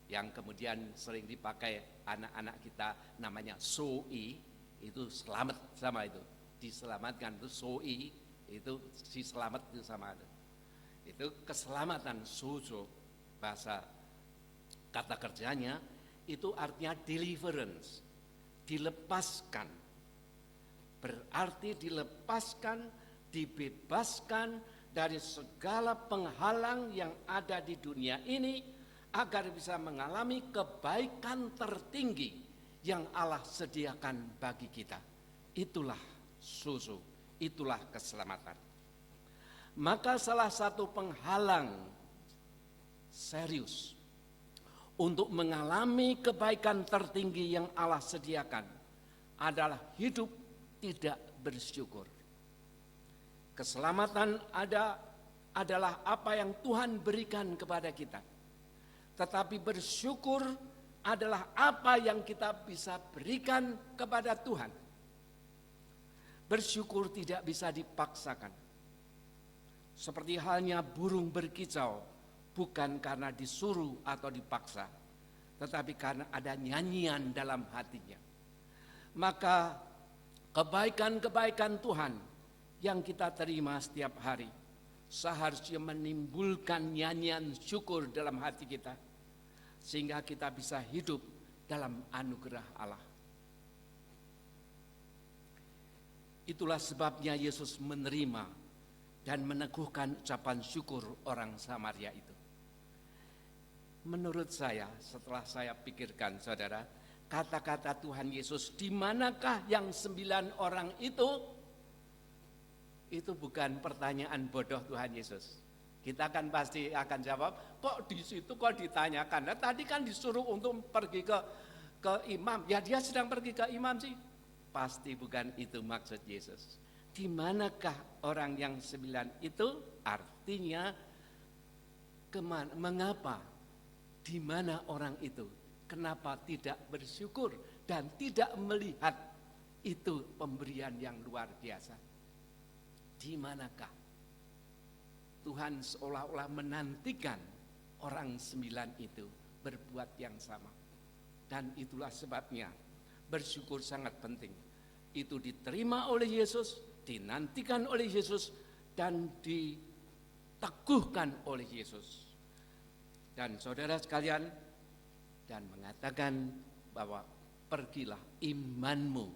yang kemudian sering dipakai anak-anak kita namanya soi, itu selamat sama itu. Diselamatkan itu soi, itu si selamat itu sama itu keselamatan sozo, bahasa kata kerjanya itu artinya deliverance, dilepaskan, berarti dilepaskan, dibebaskan dari segala penghalang yang ada di dunia ini agar bisa mengalami kebaikan tertinggi yang Allah sediakan bagi kita. Itulah sozo. Itulah keselamatan. Maka salah satu penghalang serius untuk mengalami kebaikan tertinggi yang Allah sediakan adalah hidup tidak bersyukur. Keselamatan adalah apa yang Tuhan berikan kepada kita. Tetapi bersyukur adalah apa yang kita bisa berikan kepada Tuhan. Bersyukur tidak bisa dipaksakan. Seperti halnya burung berkicau, bukan karena disuruh atau dipaksa, tetapi karena ada nyanyian dalam hatinya. Maka kebaikan-kebaikan Tuhan yang kita terima setiap hari seharusnya menimbulkan nyanyian syukur dalam hati kita, sehingga kita bisa hidup dalam anugerah Allah. Itulah sebabnya Yesus menerima dan meneguhkan ucapan syukur orang Samaria itu. Menurut saya, setelah saya pikirkan saudara, kata-kata Tuhan Yesus, di manakah yang 9 orang itu bukan pertanyaan bodoh Tuhan Yesus. Kita kan pasti akan jawab, kok di situ kok ditanyakan? Nah, tadi kan disuruh untuk pergi ke imam, ya dia sedang pergi ke imam sih. Pasti bukan itu maksud Yesus. Di manakah orang yang 9 itu? Artinya mengapa? Di mana orang itu? Kenapa tidak bersyukur dan tidak melihat itu pemberian yang luar biasa? Di manakah? Tuhan seolah-olah menantikan orang 9 itu berbuat yang sama. Dan itulah sebabnya bersyukur sangat penting. Itu diterima oleh Yesus, dinantikan oleh Yesus, dan diteguhkan oleh Yesus. Dan saudara sekalian, dan mengatakan bahwa pergilah, imanmu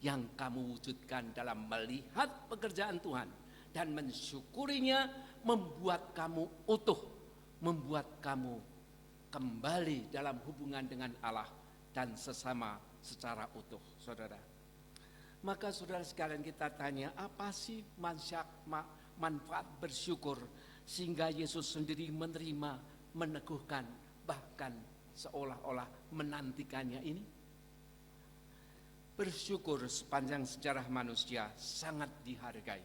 yang kamu wujudkan dalam melihat pekerjaan Tuhan dan mensyukurinya membuat kamu utuh, membuat kamu kembali dalam hubungan dengan Allah dan sesama secara utuh, saudara. Maka saudara sekalian, kita tanya, apa sih manfaat bersyukur sehingga Yesus sendiri menerima, meneguhkan, bahkan seolah-olah menantikannya ini? Bersyukur sepanjang sejarah manusia sangat dihargai.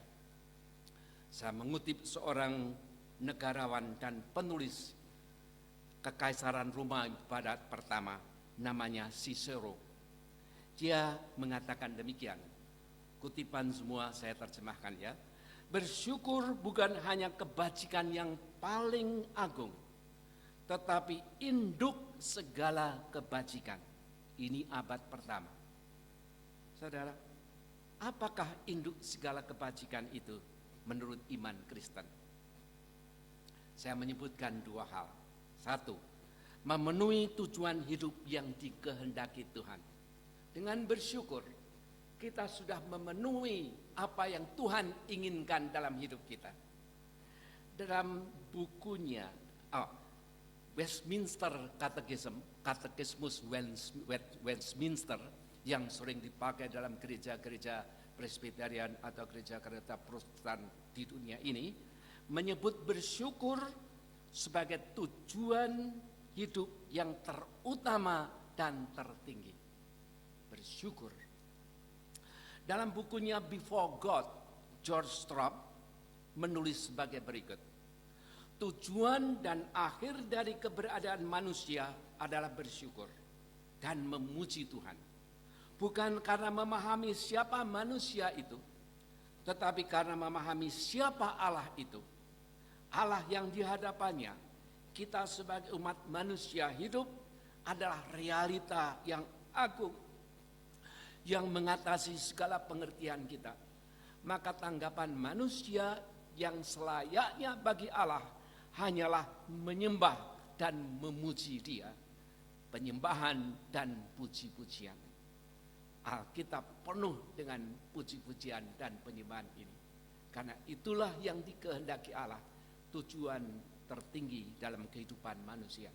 Saya mengutip seorang negarawan dan penulis Kekaisaran Roma Barat pertama, namanya Cicero. Dia mengatakan demikian. Kutipan semua saya terjemahkan ya. Bersyukur bukan hanya kebajikan yang paling agung, tetapi induk segala kebajikan. Ini abad pertama. Saudara, apakah induk segala kebajikan itu menurut iman Kristen? Saya menyebutkan dua hal. Satu, memenuhi tujuan hidup yang dikehendaki Tuhan. Dengan bersyukur, kita sudah memenuhi apa yang Tuhan inginkan dalam hidup kita. Dalam bukunya Westminster Katekismus Westminster yang sering dipakai dalam gereja-gereja Presbyterian atau gereja-gereja Protestan di dunia ini, menyebut bersyukur sebagai tujuan hidup yang terutama dan tertinggi. Bersyukur. Dalam bukunya Before God, George Straub menulis sebagai berikut. Tujuan dan akhir dari keberadaan manusia adalah bersyukur dan memuji Tuhan. Bukan karena memahami siapa manusia itu, tetapi karena memahami siapa Allah itu. Allah yang di hadapannya kita sebagai umat manusia hidup adalah realita yang agung, yang mengatasi segala pengertian kita. Maka tanggapan manusia yang selayaknya bagi Allah hanyalah menyembah dan memuji Dia. Penyembahan dan puji-pujian. Alkitab penuh dengan puji-pujian dan penyembahan ini. Karena itulah yang dikehendaki Allah, tujuan tertinggi dalam kehidupan manusia.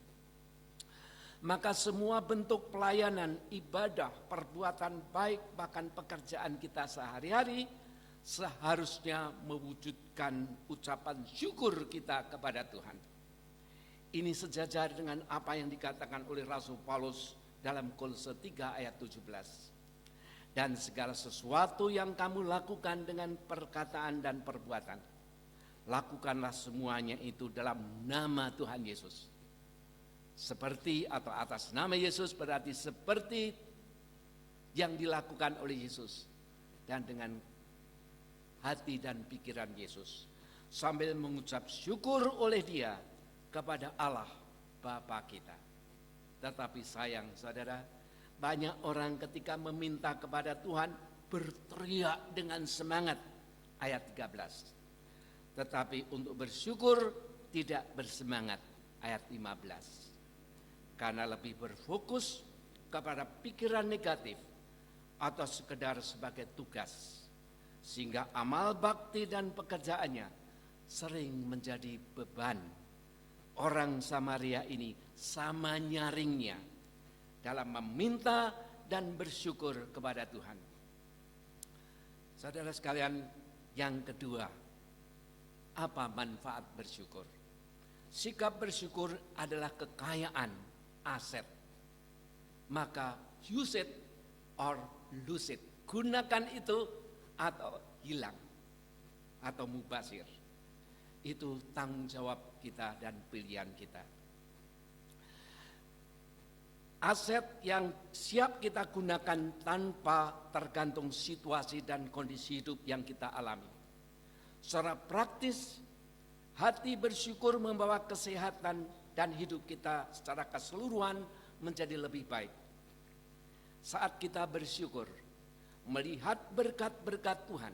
Maka semua bentuk pelayanan, ibadah, perbuatan baik, bahkan pekerjaan kita sehari-hari seharusnya mewujudkan ucapan syukur kita kepada Tuhan. Ini sejajar dengan apa yang dikatakan oleh Rasul Paulus dalam Kolose 3 ayat 17. Dan segala sesuatu yang kamu lakukan dengan perkataan dan perbuatan, lakukanlah semuanya itu dalam nama Tuhan Yesus. Seperti atau atas nama Yesus berarti seperti yang dilakukan oleh Yesus dan dengan hati dan pikiran Yesus, sambil mengucap syukur oleh Dia kepada Allah Bapa kita. Tetapi sayang saudara, banyak orang ketika meminta kepada Tuhan berteriak dengan semangat, ayat 13. Tetapi untuk bersyukur tidak bersemangat, ayat 15. Karena lebih berfokus kepada pikiran negatif atau sekedar sebagai tugas, sehingga amal bakti dan pekerjaannya sering menjadi beban. Orang Samaria ini sama nyaringnya dalam meminta dan bersyukur kepada Tuhan. Saudara sekalian, yang kedua, apa manfaat bersyukur? Sikap bersyukur adalah kekayaan, aset. Maka use it or lose it. Gunakan itu atau hilang atau mubazir. Itu tanggung jawab kita dan pilihan kita. Aset yang siap kita gunakan tanpa tergantung situasi dan kondisi hidup yang kita alami. Secara praktis, hati bersyukur membawa kesehatan dan hidup kita secara keseluruhan menjadi lebih baik. Saat kita bersyukur, melihat berkat-berkat Tuhan,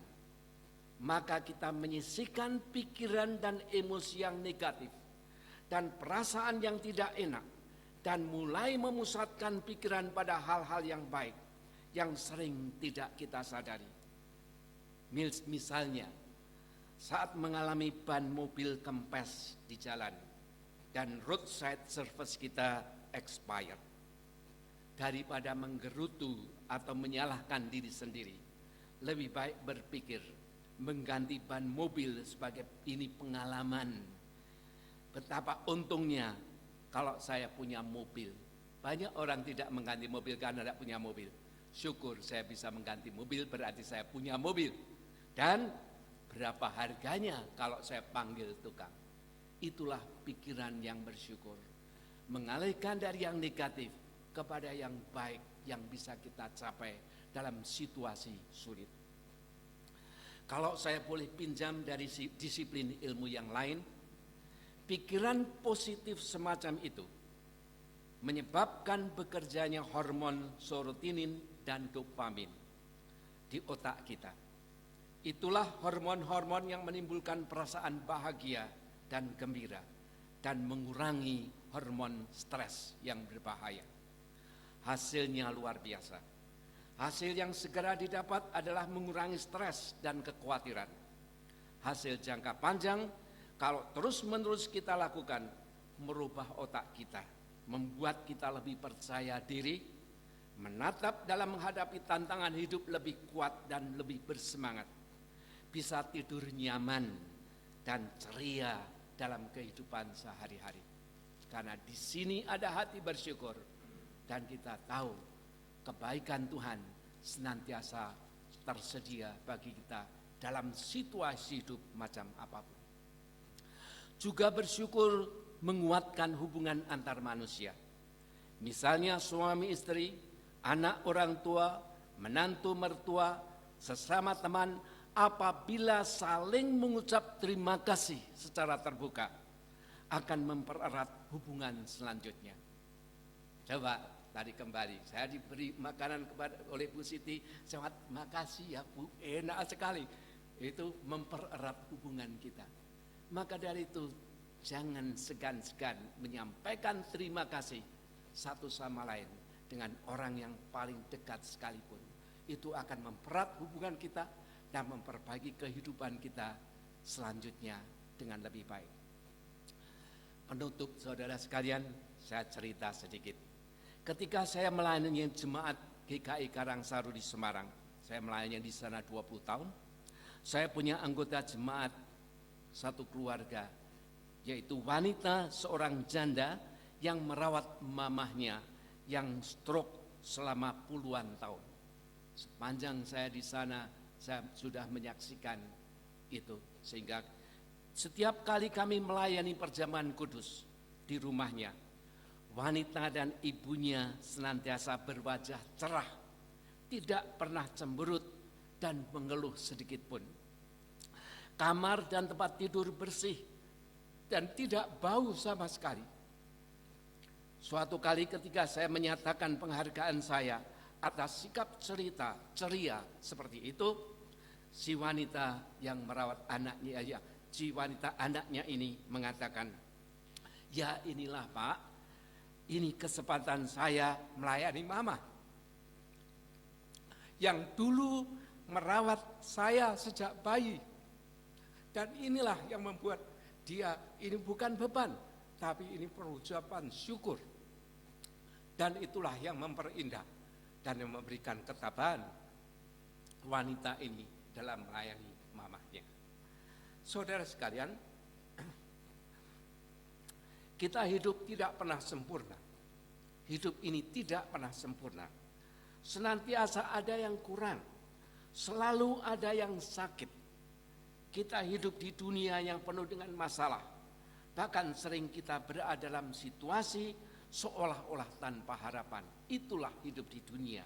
maka kita menyisihkan pikiran dan emosi yang negatif dan perasaan yang tidak enak, dan mulai memusatkan pikiran pada hal-hal yang baik yang sering tidak kita sadari. Misalnya, saat mengalami ban mobil kempes di jalan dan roadside service kita expired, daripada menggerutu atau menyalahkan diri sendiri, lebih baik berpikir mengganti ban mobil sebagai ini pengalaman. Betapa untungnya kalau saya punya mobil. Banyak orang tidak mengganti mobil karena tidak punya mobil. Syukur saya bisa mengganti mobil, berarti saya punya mobil. Dan berapa harganya kalau saya panggil tukang. Itulah pikiran yang bersyukur. Mengalihkan dari yang negatif kepada yang baik yang bisa kita capai dalam situasi sulit. Kalau saya boleh pinjam dari disiplin ilmu yang lain, pikiran positif semacam itu menyebabkan bekerjanya hormon serotonin dan dopamin di otak kita. Itulah hormon-hormon yang menimbulkan perasaan bahagia dan gembira dan mengurangi hormon stres yang berbahaya. Hasilnya luar biasa. Hasil yang segera didapat adalah mengurangi stres dan kekhawatiran. Hasil jangka panjang kalau terus-menerus kita lakukan, merubah otak kita, membuat kita lebih percaya diri, menatap dalam menghadapi tantangan hidup lebih kuat dan lebih bersemangat, bisa tidur nyaman dan ceria dalam kehidupan sehari-hari. Karena di sini ada hati bersyukur dan kita tahu kebaikan Tuhan senantiasa tersedia bagi kita dalam situasi hidup macam apapun. Juga bersyukur menguatkan hubungan antar manusia. Misalnya suami istri, anak orang tua, menantu mertua, sesama teman, apabila saling mengucap terima kasih secara terbuka, akan mempererat hubungan selanjutnya. Coba tadi kembali, saya diberi makanan oleh Bu Siti, sangat makasih ya Bu, enak sekali. Itu mempererat hubungan kita. Maka dari itu jangan segan-segan menyampaikan terima kasih satu sama lain dengan orang yang paling dekat sekalipun. Itu akan mempererat hubungan kita dan memperbaiki kehidupan kita selanjutnya dengan lebih baik. Penutup saudara sekalian, saya cerita sedikit. Ketika saya melayani jemaat GKI Karangsaru di Semarang, saya melayani di sana 20 tahun. Saya punya anggota jemaat satu keluarga, yaitu wanita seorang janda yang merawat mamahnya yang stroke selama puluhan tahun. Sepanjang saya di sana, saya sudah menyaksikan itu, sehingga setiap kali kami melayani perjamuan kudus di rumahnya, wanita dan ibunya senantiasa berwajah cerah, tidak pernah cemberut dan mengeluh sedikit pun. Kamar dan tempat tidur bersih dan tidak bau sama sekali. Suatu kali ketika saya menyatakan penghargaan saya atas sikap ceria seperti itu, si wanita yang merawat anaknya, si wanita anaknya ini mengatakan, ya inilah Pak, ini kesempatan saya melayani Mama yang dulu merawat saya sejak bayi. Dan inilah yang membuat dia ini bukan beban, tapi ini perucapan syukur. Dan itulah yang memperindah dan yang memberikan ketabahan wanita ini dalam melayani mamahnya. Saudara sekalian, kita hidup tidak pernah sempurna. Hidup ini tidak pernah sempurna. Senantiasa ada yang kurang, selalu ada yang sakit. Kita hidup di dunia yang penuh dengan masalah. Bahkan sering kita berada dalam situasi seolah-olah tanpa harapan. Itulah hidup di dunia.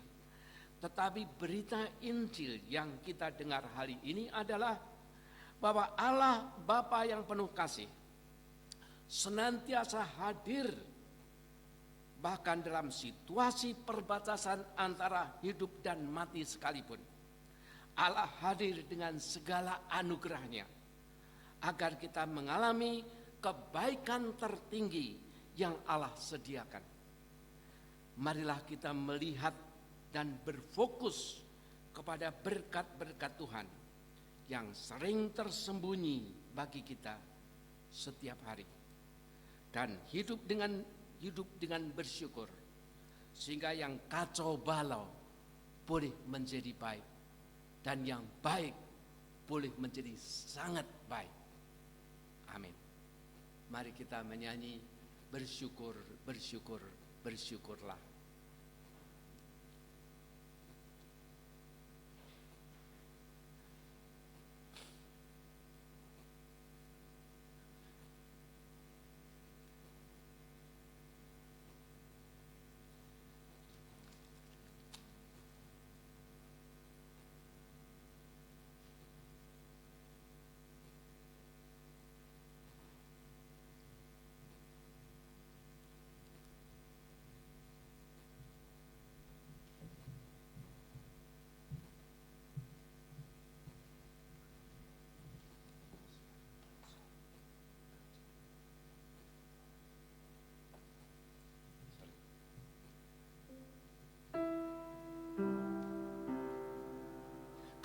Tetapi berita Injil yang kita dengar hari ini adalah bahwa Allah Bapa yang penuh kasih senantiasa hadir bahkan dalam situasi perbatasan antara hidup dan mati sekalipun. Allah hadir dengan segala anugerahnya agar kita mengalami kebaikan tertinggi yang Allah sediakan. Marilah kita melihat dan berfokus kepada berkat-berkat Tuhan yang sering tersembunyi bagi kita setiap hari. Dan hidup dengan bersyukur sehingga yang kacau balau boleh menjadi baik. Dan yang baik boleh menjadi sangat baik. Amin. Mari kita menyanyi bersyukur, bersyukur, bersyukurlah.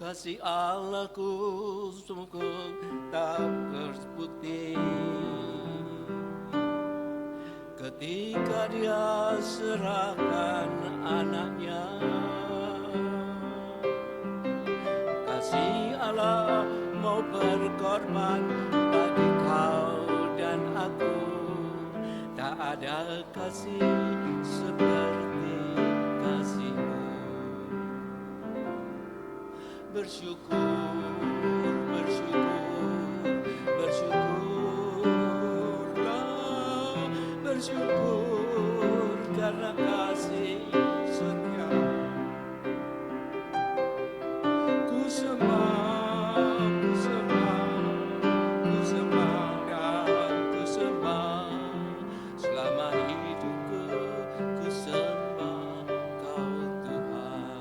Kasih Allahku sungguh tak terbukti ketika Dia serahkan anaknya. Kasih Allah mau berkorban bagi kau dan aku. Tak ada kasih seperti kasih-Mu. Bersyukur, bersyukur, bersyukurlah, bersyukur karena kasih setia. Ku sembah, ku sembah, ku sembah dan ku sembah. Selama hidupku ku sembah Kau Tuhan.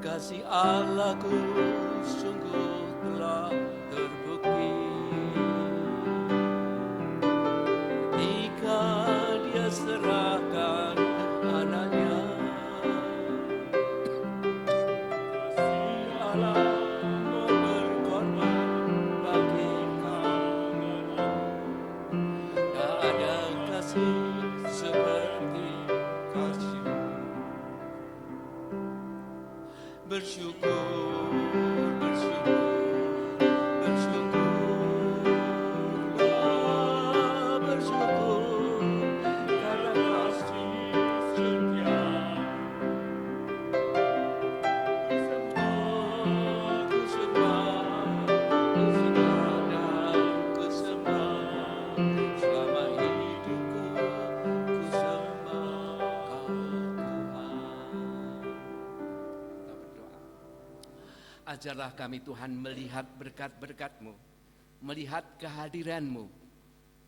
Kasih Allahku sungguh telah terbukti ketika Dia serahkan anaknya. Kasih Allah mau berkorban bagi kau dan aku. Tak ada kasih seperti kasih. Bersyukur, bersyukur, bersyukurlah, bersyukur karena kasih setia. Ku sembah, ku sembah dan ku sembah. Selama hidupku ku sembah Kau Tuhan. Kita berdoa. Ajarlah kami Tuhan melihat berkat-berkat-Mu, melihat kehadiran-Mu,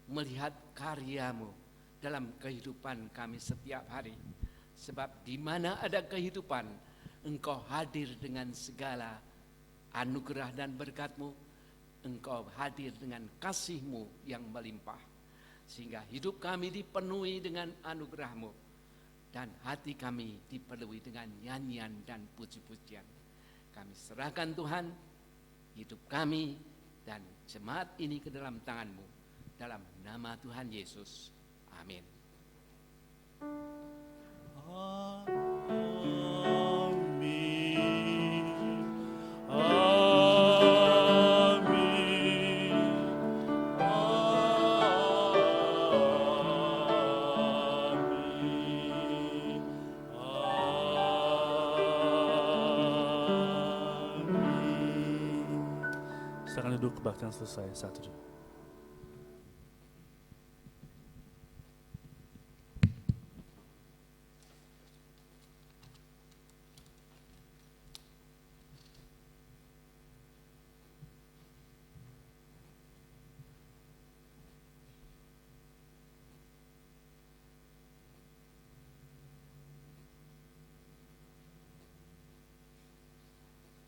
melihat karya-Mu dalam kehidupan kami setiap hari. Sebab di mana ada kehidupan, Engkau hadir dengan segala anugerah dan berkat-Mu. Engkau hadir dengan kasih-Mu yang melimpah. Sehingga hidup kami dipenuhi dengan anugerah-Mu. Dan hati kami dipenuhi dengan nyanyian dan puji-pujian. Kami serahkan Tuhan hidup kami dan jemaat ini ke dalam tangan-Mu. Dalam nama Tuhan Yesus. Amin. Silakan duduk, kebaktian selesai. 1, 2.